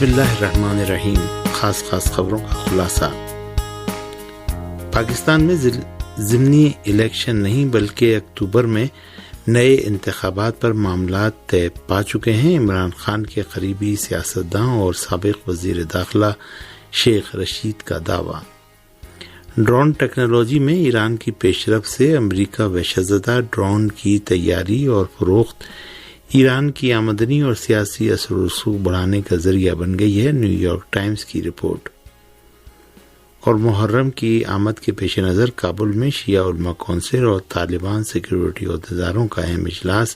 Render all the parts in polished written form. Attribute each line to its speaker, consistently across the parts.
Speaker 1: بسم اللہ الرحمن الرحیم۔ خاص خبروں کا خلاصہ۔ پاکستان میں ضمنی الیکشن نہیں بلکہ اکتوبر میں نئے انتخابات پر معاملات طے پا چکے ہیں۔ عمران خان کے قریبی سیاستداں اور سابق وزیر داخلہ شیخ رشید کا دعویٰ۔ ڈرون ٹیکنالوجی میں ایران کی پیش رفت سے امریکہ وحشت زدہ ڈرون کی تیاری اور فروخت ایران کی آمدنی اور سیاسی اثر و رسوخ بڑھانے کا ذریعہ بن گئی ہے، نیو یارک ٹائمز کی رپورٹ۔ اور محرم کی آمد کے پیش نظر کابل میں شیعہ علماء کونسل اور طالبان سیکیورٹی عہدیداروں کا اہم اجلاس،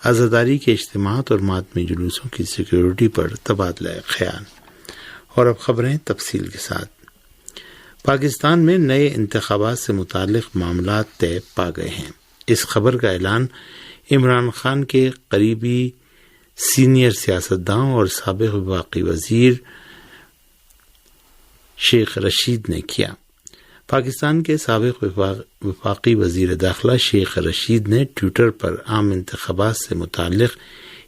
Speaker 1: عزاداری کے اجتماعات اور ماتمی جلوسوں کی سیکیورٹی پر تبادلہ خیال۔ اور اب خبریں تفصیل کے ساتھ۔ پاکستان میں نئے انتخابات سے متعلق معاملات طے پا گئے ہیں۔ اس خبر کا اعلان عمران خان کے قریبی سینئر سیاستداں اور سابق وفاقی وزیر شیخ رشید نے کیا۔ پاکستان کے سابق وفاقی وزیر داخلہ شیخ رشید نے ٹویٹر پر عام انتخابات سے متعلق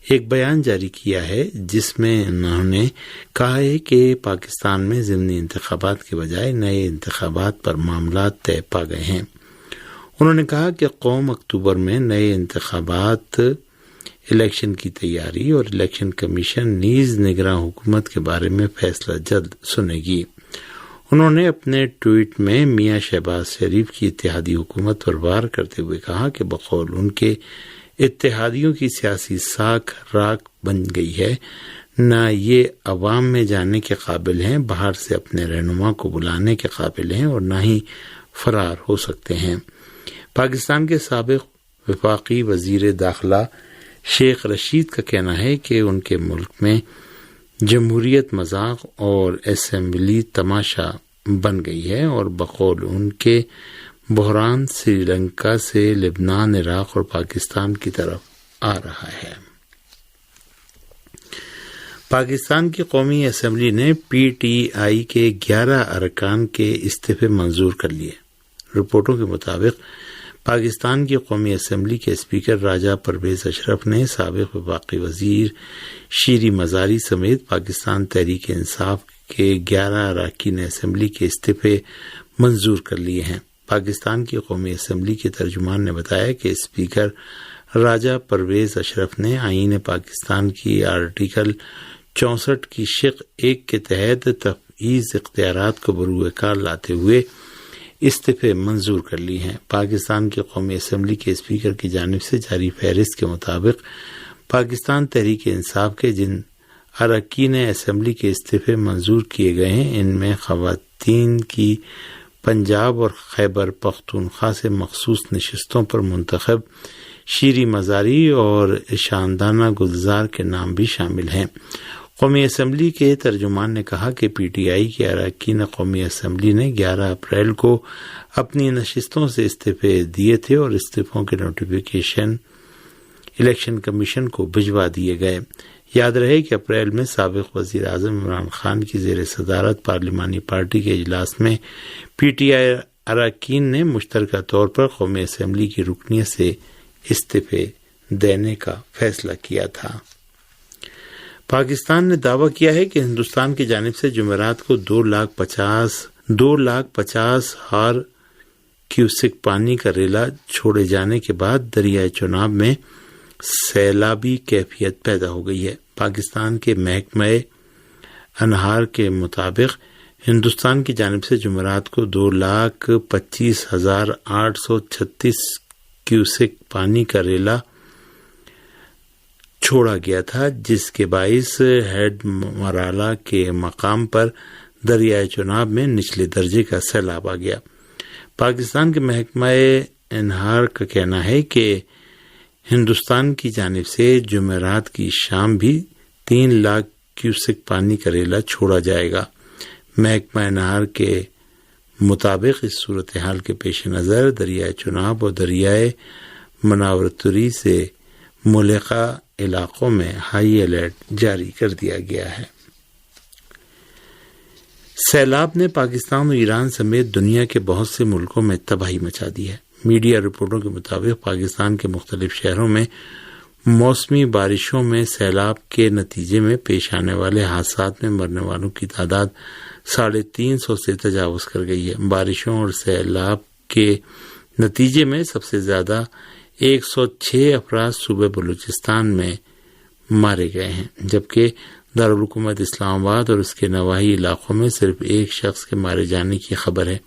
Speaker 1: ایک بیان جاری کیا ہے، جس میں انہوں نے کہا ہے کہ پاکستان میں ضمنی انتخابات کے بجائے نئے انتخابات پر معاملات طے پا گئے ہیں۔ انہوں نے کہا کہ قوم اکتوبر میں نئے انتخابات، الیکشن کی تیاری اور الیکشن کمیشن نیز نگراں حکومت کے بارے میں فیصلہ جلد سنے گی۔ انہوں نے اپنے ٹویٹ میں میاں شہباز شریف کی اتحادی حکومت پر وار کرتے ہوئے کہا کہ بقول ان کے اتحادیوں کی سیاسی ساکھ راکھ بن گئی ہے، نہ یہ عوام میں جانے کے قابل ہیں، باہر سے اپنے رہنما کو بلانے کے قابل ہیں اور نہ ہی فرار ہو سکتے ہیں۔ پاکستان کے سابق وفاقی وزیر داخلہ شیخ رشید کا کہنا ہے کہ ان کے ملک میں جمہوریت مذاق اور اسمبلی تماشا بن گئی ہے، اور بقول ان کے بحران سری لنکا سے لبنان، عراق اور پاکستان کی طرف آ رہا ہے۔ پاکستان کی قومی اسمبلی نے پی ٹی آئی کے 11 ارکان کے استعفے منظور کر لیے۔ رپورٹوں کے مطابق پاکستان کی قومی اسمبلی کے اسپیکر راجہ پرویز اشرف نے سابق وفاقی وزیر شیری مزاری سمیت پاکستان تحریک انصاف کے 11 اراکین اسمبلی کے استعفے منظور کر لیے ہیں۔ پاکستان کی قومی اسمبلی کے ترجمان نے بتایا کہ اسپیکر راجہ پرویز اشرف نے آئین پاکستان کی آرٹیکل 64 کی شق 1 کے تحت تفویض اختیارات کو بروئے کار لاتے ہوئے استعفے منظور کر لی ہیں۔ پاکستان کی قومی اسمبلی کے اسپیکر کی جانب سے جاری فہرست کے مطابق پاکستان تحریک انصاف کے جن اراکین اسمبلی کے استعفے منظور کیے گئے ہیں، ان میں خواتین کی پنجاب اور خیبر پختونخوا سے مخصوص نشستوں پر منتخب شیری مزاری اور شاندانہ گلزار کے نام بھی شامل ہیں۔ قومی اسمبلی کے ترجمان نے کہا کہ پی ٹی آئی کے اراکین قومی اسمبلی نے 11 اپریل کو اپنی نشستوں سے استعفے دیے تھے اور استعفوں کے نوٹیفیکیشن الیکشن کمیشن کو بھجوا دیے گئے۔ یاد رہے کہ اپریل میں سابق وزیر اعظم عمران خان کی زیر صدارت پارلیمانی پارٹی کے اجلاس میں پی ٹی آئی اراکین نے مشترکہ طور پر قومی اسمبلی کی رکنیت سے استعفے دینے کا فیصلہ کیا تھا۔ پاکستان نے دعویٰ کیا ہے کہ ہندوستان کی جانب سے جمعرات کو 2,50,000 کیوسک پانی کا ریلا چھوڑے جانے کے بعد دریائے چناب میں سیلابی کیفیت پیدا ہو گئی ہے۔ پاکستان کے محکمہ انہار کے مطابق ہندوستان کی جانب سے جمعرات کو 2,25,836 کیوسک پانی کا ریلا چھوڑا گیا تھا، جس کے باعث ہیڈ مرالا کے مقام پر دریائے چناب میں نچلے درجے کا سیلاب آ گیا۔ پاکستان کے محکمہ انہار کا کہنا ہے کہ ہندوستان کی جانب سے جمعرات کی شام بھی 3 لاکھ کیوسک پانی کا ریلا چھوڑا جائے گا۔ محکمہ انہار کے مطابق اس صورتحال کے پیش نظر دریائے چناب اور دریائے مناورتری سے ملحقہ علاقوں میں ہائی الرٹ جاری کر دیا گیا ہے۔ سیلاب نے پاکستان اور ایران سمیت دنیا کے بہت سے ملکوں میں تباہی مچا دی ہے۔ میڈیا رپورٹوں کے مطابق پاکستان کے مختلف شہروں میں موسمی بارشوں میں سیلاب کے نتیجے میں پیش آنے والے حادثات میں مرنے والوں کی تعداد 350 سے تجاوز کر گئی ہے۔ بارشوں اور سیلاب کے نتیجے میں سب سے زیادہ 106 افراد صوبہ بلوچستان میں مارے گئے ہیں، جبکہ دارالحکومت اسلام آباد اور اس کے نواحی علاقوں میں صرف ایک شخص کے مارے جانے کی خبر ہے۔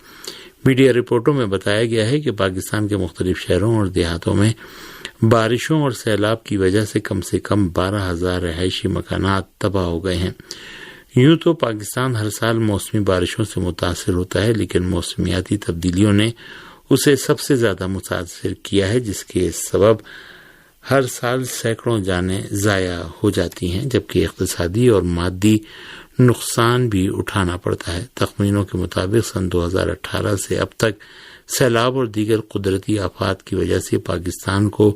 Speaker 1: میڈیا رپورٹوں میں بتایا گیا ہے کہ پاکستان کے مختلف شہروں اور دیہاتوں میں بارشوں اور سیلاب کی وجہ سے کم 12,000 رہائشی مکانات تباہ ہو گئے ہیں۔ یوں تو پاکستان ہر سال موسمی بارشوں سے متاثر ہوتا ہے، لیکن موسمیاتی تبدیلیوں نے اسے سب سے زیادہ متاثر کیا ہے، جس کے سبب ہر سال سینکڑوں جانیں ضائع ہو جاتی ہیں، جبکہ اقتصادی اور مادی نقصان بھی اٹھانا پڑتا ہے۔ تخمینوں کے مطابق سن 2018 سے اب تک سیلاب اور دیگر قدرتی آفات کی وجہ سے پاکستان کو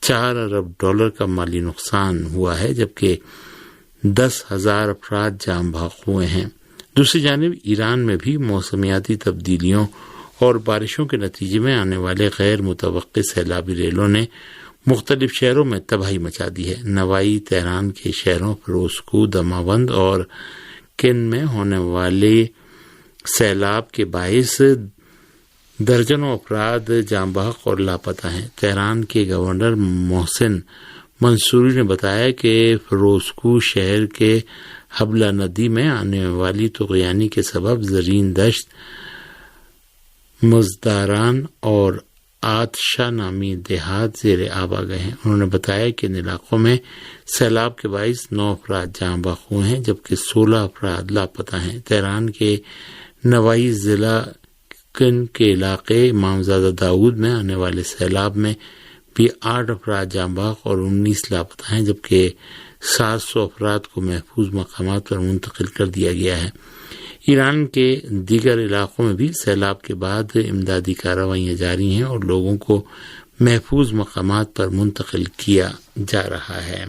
Speaker 1: $4 ارب کا مالی نقصان ہوا ہے، جبکہ 10,000 افراد جاں بحق ہوئے ہیں۔ دوسری جانب ایران میں بھی موسمیاتی تبدیلیوں اور بارشوں کے نتیجے میں آنے والے غیر متوقع سیلابی ریلوں نے مختلف شہروں میں تباہی مچا دی ہے۔ نوائی تہران کے شہروں فیروزکوہ، دماوند اور کن میں ہونے والے سیلاب کے باعث درجنوں افراد جاں بحق اور لاپتہ ہیں۔ تہران کے گورنر محسن منصوری نے بتایا کہ فیروزکوہ شہر کے حبلہ ندی میں آنے والی طغیانی کے سبب زرین دشت، مزداران اور آتشہ نامی دیہات زیر آب آ گئے ہیں۔ انہوں نے بتایا کہ ان علاقوں میں سیلاب کے باعث 9 افراد جاں بحق ہوئے ہیں، جبکہ 16 افراد لاپتہ ہیں۔ تہران کے نوائی ضلع کن کے علاقے امامزادہ داؤد میں آنے والے سیلاب میں بھی 8 افراد جاں بحق اور 19 لاپتہ ہیں، جبکہ 700 افراد کو محفوظ مقامات پر منتقل کر دیا گیا ہے۔ ایران کے دیگر علاقوں میں بھی سیلاب کے بعد امدادی کارروائیاں جاری ہیں اور لوگوں کو محفوظ مقامات پر منتقل کیا جا رہا ہے۔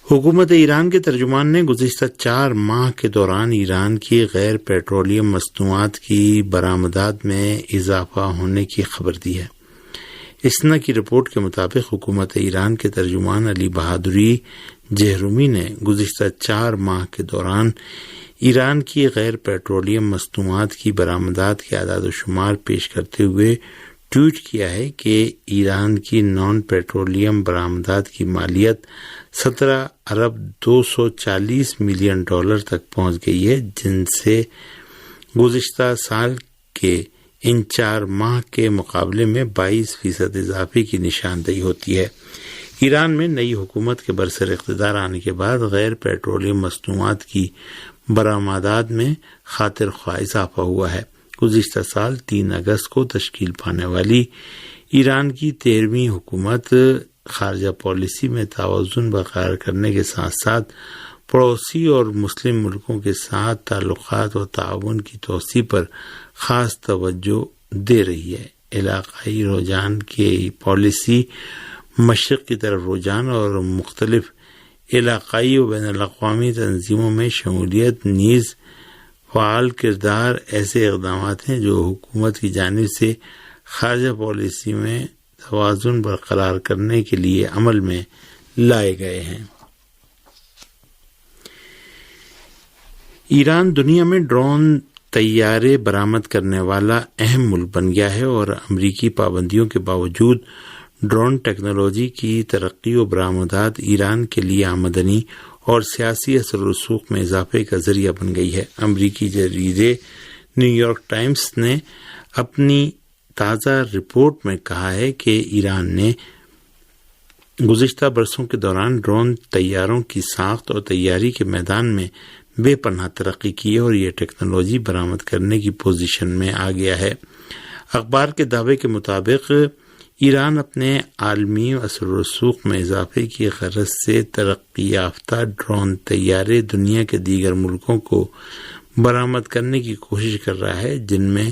Speaker 1: حکومت ایران کے ترجمان نے گزشتہ 4 ماہ کے دوران ایران کی غیر پیٹرولیم مصنوعات کی برآمدات میں اضافہ ہونے کی خبر دی ہے۔ اسنا کی رپورٹ کے مطابق حکومت ایران کے ترجمان علی بہادری جہرومی نے گزشتہ 4 ماہ کے دوران ایران کی غیر پیٹرولیم مصنوعات کی برآمدات کے اعداد و شمار پیش کرتے ہوئے ٹویٹ کیا ہے کہ ایران کی نان پیٹرولیم برآمدات کی مالیت $17 ارب 240 ملین تک پہنچ گئی ہے، جن سے گزشتہ سال کے ان 4 ماہ کے مقابلے میں 22% اضافے کی نشاندہی ہوتی ہے۔ ایران میں نئی حکومت کے برسر اقتدار آنے کے بعد غیر پیٹرولیم مصنوعات کی برآمدات میں خاطر خواہ اضافہ ہوا ہے۔ گزشتہ سال 3 اگست کو تشکیل پانے والی ایران کی 13ویں حکومت خارجہ پالیسی میں توازن برقرار کرنے کے ساتھ ساتھ پڑوسی اور مسلم ملکوں کے ساتھ تعلقات و تعاون کی توسیع پر خاص توجہ دے رہی ہے۔ علاقائی رجحان کی پالیسی مشرق کی طرف رجحان اور مختلف علاقائی و بین الاقوامی تنظیموں میں شمولیت نیز فعال کردار ایسے اقدامات ہیں جو حکومت کی جانب سے خارجہ پالیسی میں توازن برقرار کرنے کے لیے عمل میں لائے گئے ہیں۔ ایران دنیا میں ڈرون طیارے برآمد کرنے والا اہم ملک بن گیا ہے اور امریکی پابندیوں کے باوجود ڈرون ٹیکنالوجی کی ترقی و برآمدات ایران کے لیے آمدنی اور سیاسی اثر و رسوخ میں اضافے کا ذریعہ بن گئی ہے۔ امریکی جریدے نیو یارک ٹائمز نے اپنی تازہ رپورٹ میں کہا ہے کہ ایران نے گزشتہ برسوں کے دوران ڈرون طیاروں کی ساخت اور تیاری کے میدان میں بے پناہ ترقی کی ہے اور یہ ٹیکنالوجی برآمد کرنے کی پوزیشن میں آ گیا ہے۔ اخبار کے دعوے کے مطابق ایران اپنے عالمی اثر و رسوخ میں اضافے کی غرض سے ترقی یافتہ ڈرون طیارے دنیا کے دیگر ملکوں کو برآمد کرنے کی کوشش کر رہا ہے، جن میں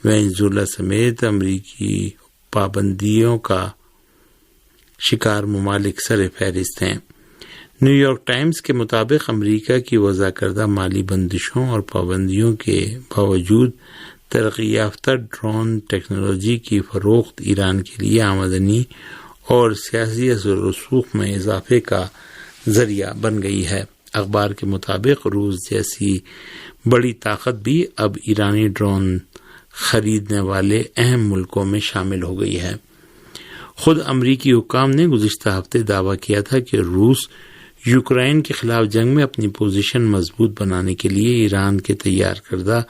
Speaker 1: وینزویلا سمیت امریکی پابندیوں کا شکار ممالک سر فہرست ہیں۔ نیو یارک ٹائمز کے مطابق امریکہ کی وضع کردہ مالی بندشوں اور پابندیوں کے باوجود ترقی یافتہ ڈرون ٹیکنالوجی کی فروخت ایران کے لیے آمدنی اور سیاسی رسوخ میں اضافے کا ذریعہ بن گئی ہے۔ اخبار کے مطابق روس جیسی بڑی طاقت بھی اب ایرانی ڈرون خریدنے والے اہم ملکوں میں شامل ہو گئی ہے۔ خود امریکی حکام نے گزشتہ ہفتے دعویٰ کیا تھا کہ روس یوکرائن کے خلاف جنگ میں اپنی پوزیشن مضبوط بنانے کے لیے ایران کے تیار کردہ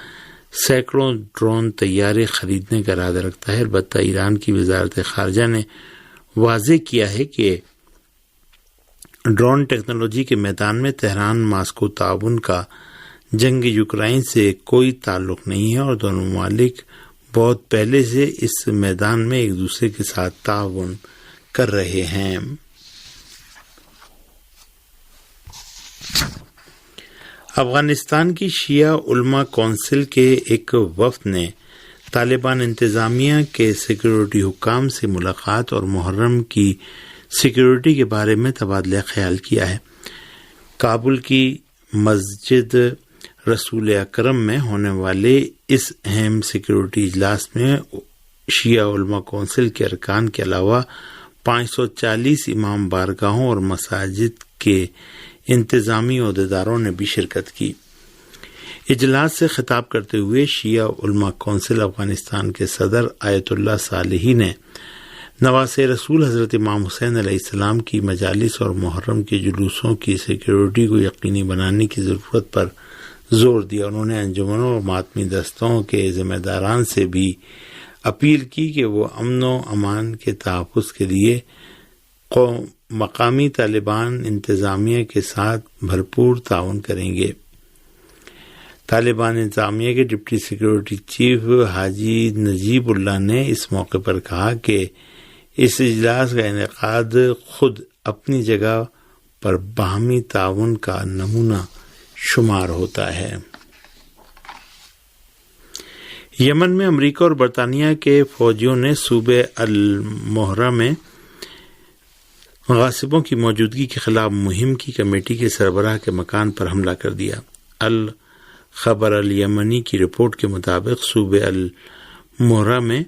Speaker 1: سینکڑوں ڈرون طیارے خریدنے کا ارادہ رکھتا ہے۔ البتہ ایران کی وزارت خارجہ نے واضح کیا ہے کہ ڈرون ٹیکنالوجی کے میدان میں تہران ماسکو تعاون کا جنگ یوکرائن سے کوئی تعلق نہیں ہے اور دونوں ممالک بہت پہلے سے اس میدان میں ایک دوسرے کے ساتھ تعاون کر رہے ہیں۔ افغانستان کی شیعہ علماء کونسل کے ایک وفد نے طالبان انتظامیہ کے سیکیورٹی حکام سے ملاقات اور محرم کی سیکیورٹی کے بارے میں تبادلہ خیال کیا ہے۔ کابل کی مسجد رسول اکرم میں ہونے والے اس اہم سیکیورٹی اجلاس میں شیعہ علماء کونسل کے ارکان کے علاوہ 540 امام بارگاہوں اور مساجد کے انتظامی عہدیداروں نے بھی شرکت کی۔ اجلاس سے خطاب کرتے ہوئے شیعہ علماء کونسل افغانستان کے صدر آیت اللہ صالحی نے نواسہ رسول حضرت امام حسین علیہ السلام کی مجالس اور محرم کے جلوسوں کی سیکیورٹی کو یقینی بنانے کی ضرورت پر زور دیا۔ انہوں نے انجمنوں اور ماتمی دستوں کے ذمہ داران سے بھی اپیل کی کہ وہ امن و امان کے تحفظ کے لیے مقامی طالبان انتظامیہ کے ساتھ بھرپور تعاون کریں گے۔ طالبان انتظامیہ کے ڈپٹی سیکیورٹی چیف حاجی نجیب اللہ نے اس موقع پر کہا کہ اس اجلاس کا انعقاد خود اپنی جگہ پر باہمی تعاون کا نمونہ شمار ہوتا ہے۔ یمن میں امریکہ اور برطانیہ کے فوجیوں نے صوبہ المہرہ میں غاصبوں کی موجودگی کے خلاف مہم کی کمیٹی کے سربراہ کے مکان پر حملہ کر دیا۔ الخبر الیمنی کی رپورٹ کے مطابق صوبہ المہرہ میں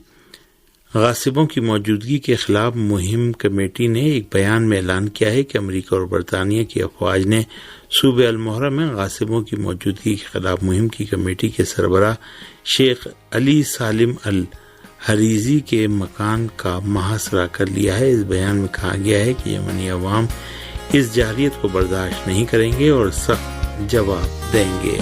Speaker 1: غاصبوں کی موجودگی کے خلاف مہم کمیٹی نے ایک بیان میں اعلان کیا ہے کہ امریکہ اور برطانیہ کی افواج نے صوبہ المہرہ میں غاصبوں کی موجودگی کے خلاف مہم کی کمیٹی کے سربراہ شیخ علی سالم الحریزی کے مکان کا محاصرہ کر لیا ہے۔ اس بیان میں کہا گیا ہے کہ یمنی عوام اس جارحیت کو برداشت نہیں کریں گے اور سخت جواب دیں گے۔